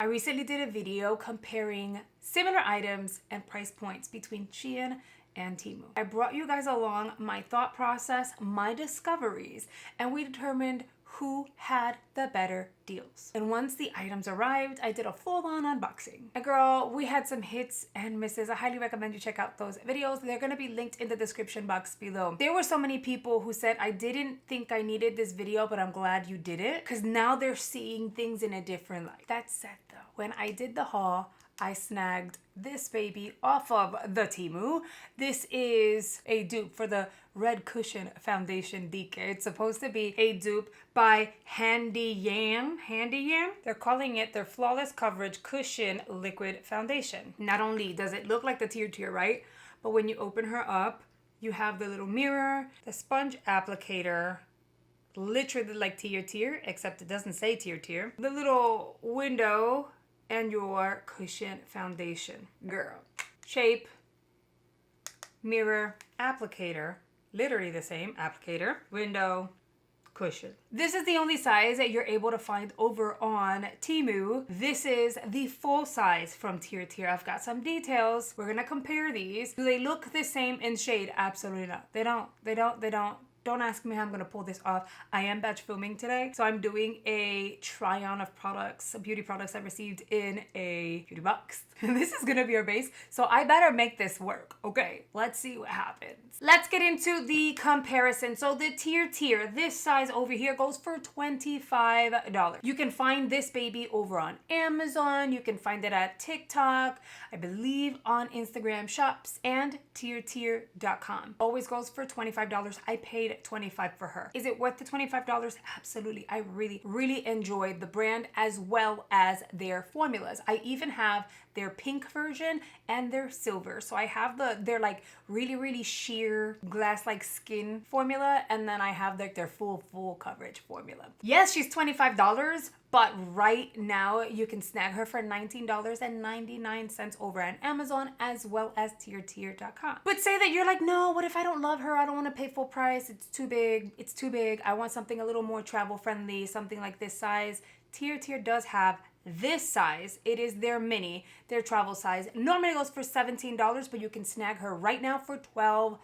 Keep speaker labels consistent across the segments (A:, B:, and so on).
A: I recently did a video comparing similar items and price points between Shein and Temu. I brought you guys along my thought process, my discoveries, and we determined who had the better deals. And once the items arrived, I did a full-on unboxing. And girl, we had some hits and misses. I highly recommend you check out those videos. They're gonna be linked in the description box below. There were so many people who said, I didn't think I needed this video, but I'm glad you did it, because now they're seeing things in a different light. That said though, when I did the haul, I snagged this baby off of the Temu. This is a dupe for the Red Cushion Foundation DK. It's supposed to be a dupe by Handy Yam. They're calling it their Flawless Coverage Cushion Liquid Foundation. Not only does it look like the Tirtir, right? But when you open her up, you have the little mirror, the sponge applicator, literally like Tirtir, except it doesn't say Tirtir. The little window, and your cushion foundation. Girl. Shape, mirror, applicator, literally the same, applicator, window, cushion. This is the only size that you're able to find over on Temu. This is the full size from Tirtir. I've got some details. We're gonna compare these. Do they look the same in shade? Absolutely not. They don't. Don't ask me how I'm gonna pull this off. I am batch filming today, so I'm doing a try on of products, beauty products I received in a beauty box. This is gonna be our base, so I better make this work. Okay, let's see what happens. Let's get into the comparison. So the Tirtir, this size over here goes for $25. You can find this baby over on Amazon. You can find it at TikTok, I believe on Instagram shops, and tirtir.com. Always goes for $25. I paid $25 for her. Is it worth the $25? Absolutely. I really enjoyed the brand as well as their formulas. I even have their pink version and their silver. So I have their like really sheer glass-like skin formula, and then I have like their full coverage formula. Yes, she's $25, but right now you can snag her for $19.99 over on Amazon as well as tirtir.com. But say that you're like, no, what if I don't love her? I don't want to pay full price. It's too big. I want something a little more travel friendly, something like this size. Tirtir does have this size. It is their mini, their travel size. Normally goes for $17, but you can snag her right now for $12.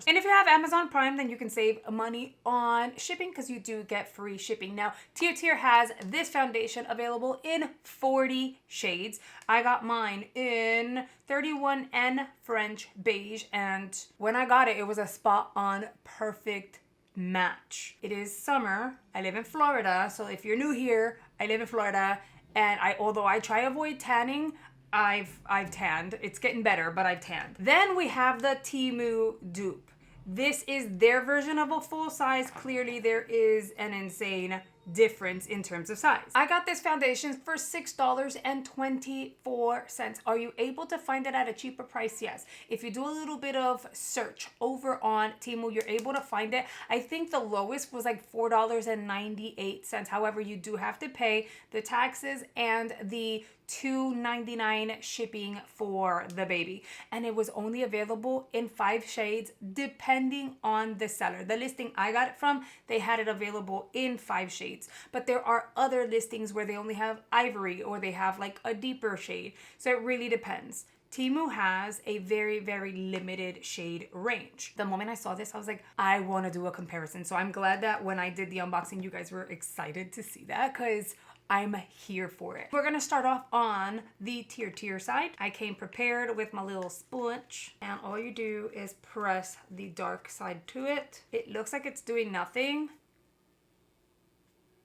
A: And if you have Amazon Prime, then you can save money on shipping because you do get free shipping. Now, Tirtir has this foundation available in 40 shades. I got mine in 31N French Beige, and when I got it, it was a spot on perfect match. It is summer. I live in Florida, so if you're new here, I live in Florida. And although I try to avoid tanning, I've tanned. It's getting better, but I've tanned. Then we have the Temu dupe. This is their version of a full size. Clearly there is an insane difference in terms of size. I got this foundation for $6.24. Are you able to find it at a cheaper price? Yes. If you do a little bit of search over on Temu, you're able to find it. I think the lowest was like $4.98. However, you do have to pay the taxes and the $2.99 shipping for the baby, and it was only available in 5 shades depending on the seller. The listing I got it from, they had it available in 5 shades, but there are other listings where they only have ivory or they have like a deeper shade, so it really depends. Temu has a very limited shade range. The moment I saw this, I was like, I want to do a comparison. So I'm glad that when I did the unboxing, you guys were excited to see that, because I'm here for it. We're gonna start off on the Tirtir side. I came prepared with my little sponge, and all you do is press the dark side to it. It looks like it's doing nothing,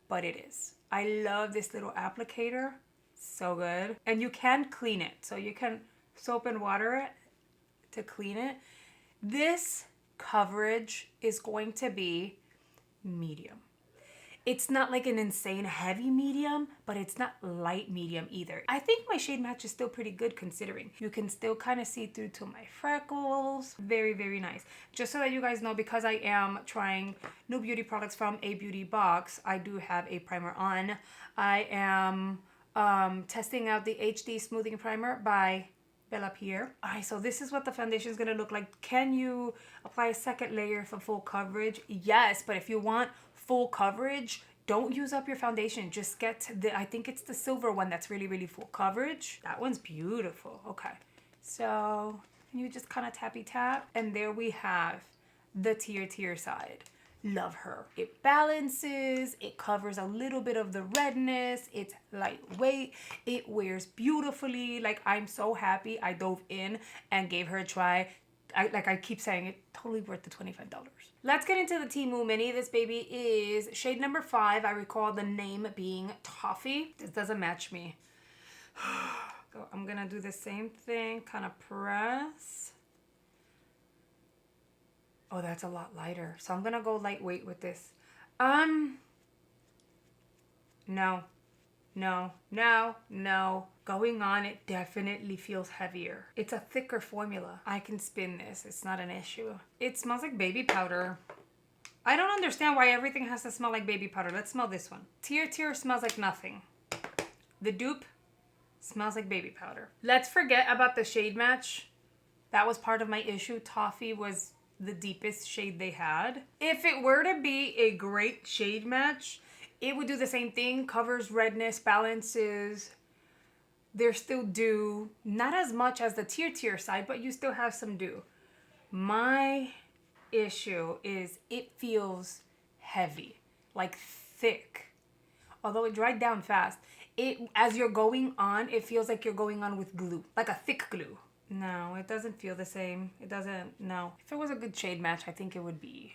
A: but it is. I love this little applicator. So good. And you can clean it. So you can soap and water it to clean it. This coverage is going to be medium. It's not like an insane heavy medium, but it's not light medium either. I think my shade match is still pretty good considering. You can still kind of see through to my freckles. Very nice. Just so that you guys know, because I am trying new beauty products from a beauty box, I do have a primer on. I am testing out the HD Smoothing Primer by Bella Pierre. Alright, so this is what the foundation is going to look like. Can you apply a second layer for full coverage? Yes, but if you want full coverage, Don't use up your foundation. Just get I think it's the silver one that's really, really full coverage. That one's beautiful. Okay. So you just kind of tappy tap. And there we have the Tirtir side. Love her. It balances. It covers a little bit of the redness. It's lightweight. It wears beautifully. Like, I'm so happy I dove in and gave her a try. I keep saying it, totally worth the $25. Let's get into the Temu Mini. This baby is shade number 5. I recall the name being Toffee. This doesn't match me. So I'm going to do the same thing, kind of press. Oh, that's a lot lighter. So I'm going to go lightweight with this. No. Going on, it definitely feels heavier. It's a thicker formula. I can spin this. It's not an issue. It smells like baby powder. I don't understand why everything has to smell like baby powder. Let's smell this one. Tirtir smells like nothing. The Dupe smells like baby powder. Let's forget about the shade match. That was part of my issue. Toffee was the deepest shade they had. If it were to be a great shade match, it would do the same thing. Covers redness, balances. There's still dew. Not as much as the Tirtir side, but you still have some dew. My issue is it feels heavy, like thick. Although it dried down fast, as you're going on, it feels like you're going on with glue, like a thick glue. No, it doesn't feel the same. It doesn't, no. If it was a good shade match, I think it would be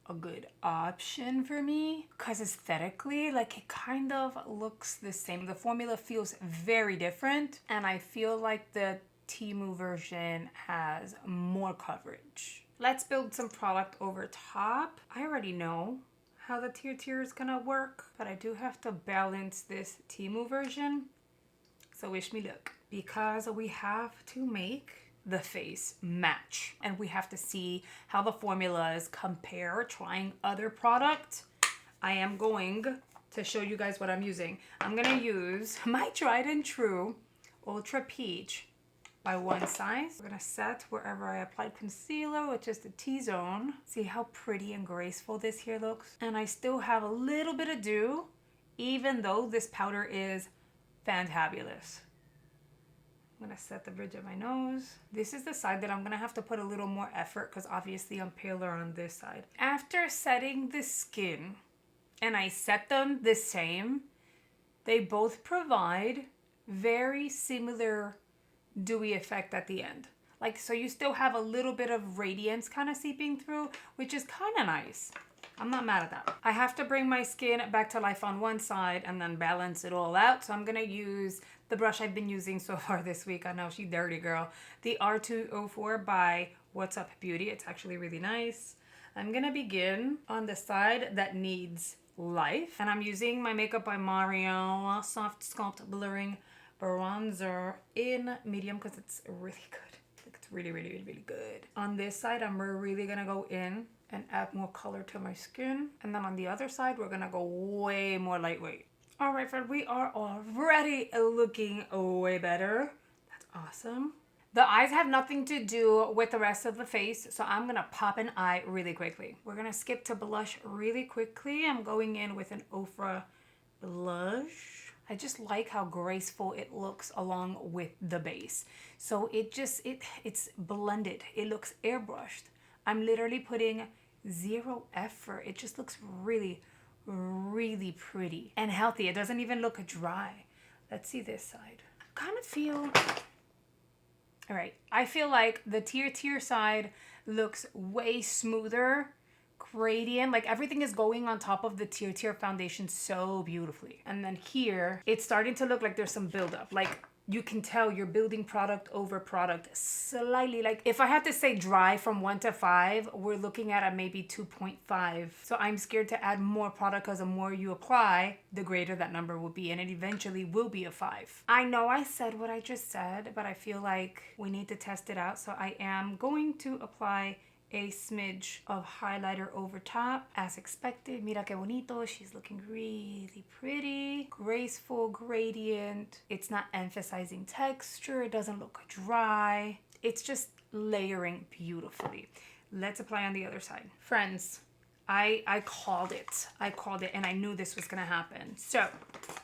A: a good option for me, because aesthetically, like, it kind of looks the same. The formula feels very different, and I feel like the Temu version has more coverage. Let's build some product over top. I already know how the Tirtir is gonna work, but I do have to balance this Temu version, so wish me luck, because we have to make the face match, and we have to see how the formulas compare trying other product. I am going to show you guys what I'm using. I'm gonna use my tried and true Ultra Peach by One Size. I'm gonna set wherever I applied concealer, which is the T-zone. See how pretty and graceful this here looks? And I still have a little bit of dew, even though this powder is fantabulous. I'm gonna set the bridge of my nose. This is the side that I'm gonna have to put a little more effort, because obviously I'm paler on this side. After setting the skin, and I set them the same, they both provide very similar dewy effect at the end. Like, so you still have a little bit of radiance kind of seeping through, which is kind of nice. I'm not mad at that. I have to bring my skin back to life on one side and then balance it all out. So I'm gonna use the brush I've been using so far this week. I know, she dirty girl. The R204 by What's Up Beauty. It's actually really nice. I'm gonna begin on the side that needs life. And I'm using my Makeup by Mario Soft Sculpt Blurring Bronzer in medium, because it's really good. It's really, really, really good. On this side, I'm really gonna go in and add more color to my skin. And then on the other side, we're gonna go way more lightweight. All right, friend, we are already looking way better. That's awesome. The eyes have nothing to do with the rest of the face, so I'm gonna pop an eye really quickly. We're gonna skip to blush really quickly. I'm going in with an Ofra blush. I just like how graceful it looks along with the base. So it's blended. It looks airbrushed. I'm literally putting zero effort. It just looks really, really pretty and healthy. It doesn't even look dry. Let's see this side. I kind of feel, all right, I feel like the Tirtir side looks way smoother, gradient, like everything is going on top of the Tirtir foundation so beautifully. And then here, it's starting to look like there's some buildup. Like, you can tell you're building product over product slightly. Like, if I had to say dry from 1 to 5, we're looking at a maybe 2.5. So I'm scared to add more product, because the more you apply, the greater that number will be, and it eventually will be a 5. I know I said what I just said, but I feel like we need to test it out. So I am going to apply a smidge of highlighter over top, as expected. Mira que bonito. She's looking really pretty. Graceful gradient. It's not emphasizing texture. It doesn't look dry. It's just layering beautifully. Let's apply on the other side. Friends, I called it. I called it, and I knew this was gonna happen. So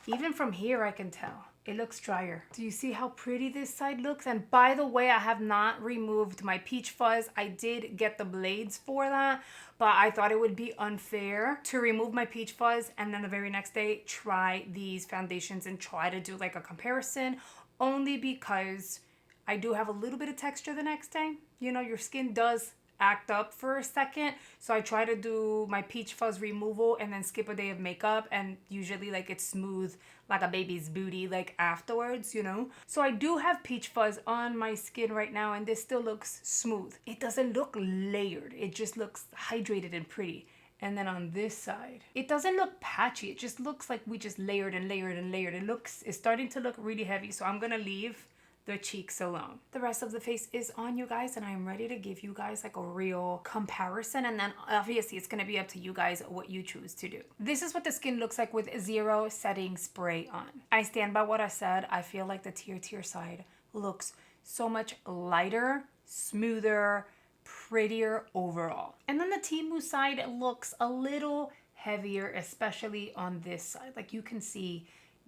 A: even from here, I can tell it looks drier. Do you see how pretty this side looks? And by the way, I have not removed my peach fuzz. I did get the blades for that, but I thought it would be unfair to remove my peach fuzz and then the very next day try these foundations and try to do like a comparison, only because I do have a little bit of texture the next day. You know, your skin does act up for a second, so I try to do my peach fuzz removal and then skip a day of makeup, and usually like it's smooth like a baby's booty like afterwards, you know. So I do have peach fuzz on my skin right now, and this still looks smooth. It doesn't look layered, it just looks hydrated and pretty. And then on this side, it doesn't look patchy, it just looks like we just layered and layered and layered. It's starting to look really heavy, so I'm gonna leave the cheeks alone. The rest of the face is on, you guys, and I'm ready to give you guys like a real comparison, and then obviously it's going to be up to you guys what you choose to do. This is what the skin looks like with zero setting spray on. I stand by what I said. I feel like the Tirtir side looks so much lighter, smoother, prettier overall. And then the Temu side looks a little heavier, especially on this side. Like you can see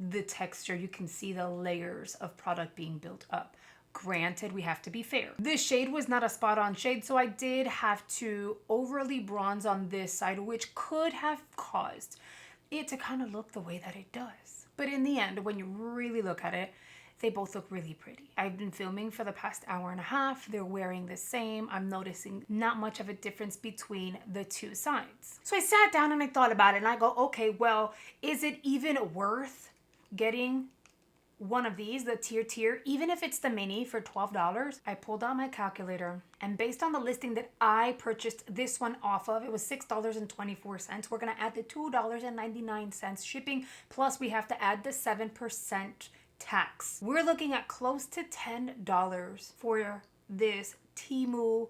A: the texture, you can see the layers of product being built up. Granted, we have to be fair. This shade was not a spot on shade, so I did have to overly bronze on this side, which could have caused it to kind of look the way that it does. But in the end, when you really look at it, they both look really pretty. I've been filming for the past hour and a half. They're wearing the same. I'm noticing not much of a difference between the two sides. So I sat down and I thought about it, and I go, okay, well, is it even worth getting one of these, the Tirtir, even if it's the mini for $12? I pulled out my calculator, and based on the listing that I purchased this one off of, it was $6.24. We're gonna add the $2.99 shipping, plus we have to add the 7% tax. We're looking at close to $10 for this Temu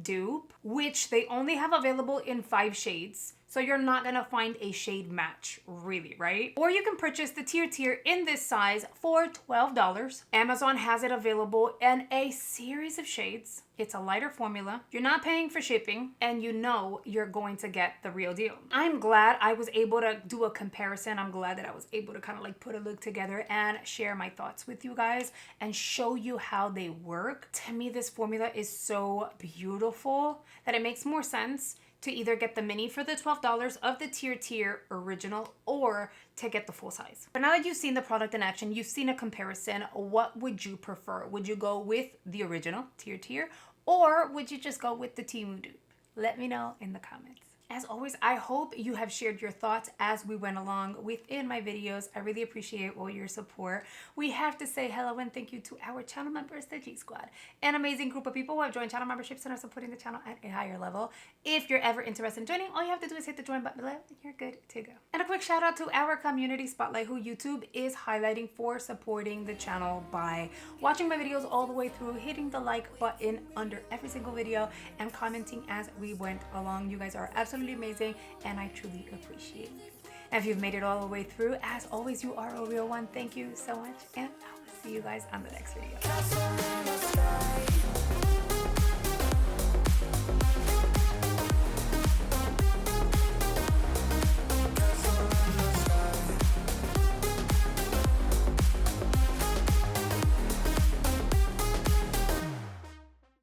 A: dupe, which they only have available in 5 shades. So you're not gonna find a shade match, really, right? Or you can purchase the Tirtir in this size for $12. Amazon has it available in a series of shades. It's a lighter formula. You're not paying for shipping, and you know you're going to get the real deal. I'm glad I was able to do a comparison. I'm glad that I was able to kind of like put a look together and share my thoughts with you guys and show you how they work. To me, this formula is so beautiful that it makes more sense to either get the mini for the $12 of the Tirtir original or to get the full size. But now that you've seen the product in action, you've seen a comparison, what would you prefer? Would you go with the original Tirtir, or would you just go with the Temu dupe? Let me know in the comments. As always, I hope you have shared your thoughts as we went along within my videos. I really appreciate all your support. We have to say hello and thank you to our channel members, the G Squad, an amazing group of people who have joined channel memberships and are supporting the channel at a higher level. If you're ever interested in joining, all you have to do is hit the join button below and you're good to go. And a quick shout out to our community spotlight, who YouTube is highlighting for supporting the channel by watching my videos all the way through, hitting the like button under every single video, and commenting as we went along. You guys are absolutely amazing, and I truly appreciate it. And if you've made it all the way through, as always, you are a real one. Thank you so much, and I will see you guys on the next video.